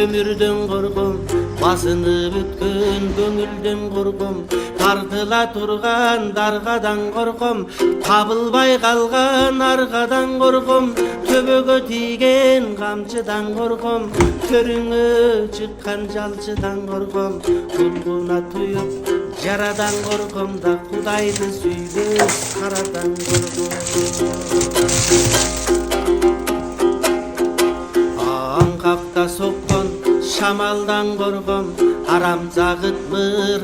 өмүрдөн корком, басынып өткөн көңүлдөн корком, тартыла турган даргадан корком, табылбай калган аргадан корком, төбөгө тийген камчыдан корком, төрүңө чыккан жалчыдан корком, кулгуна туюп жарадан корком да Кудайды сүйбөс карадан корком. Аңкакта соккон шамалдан корком, арам жагытмыр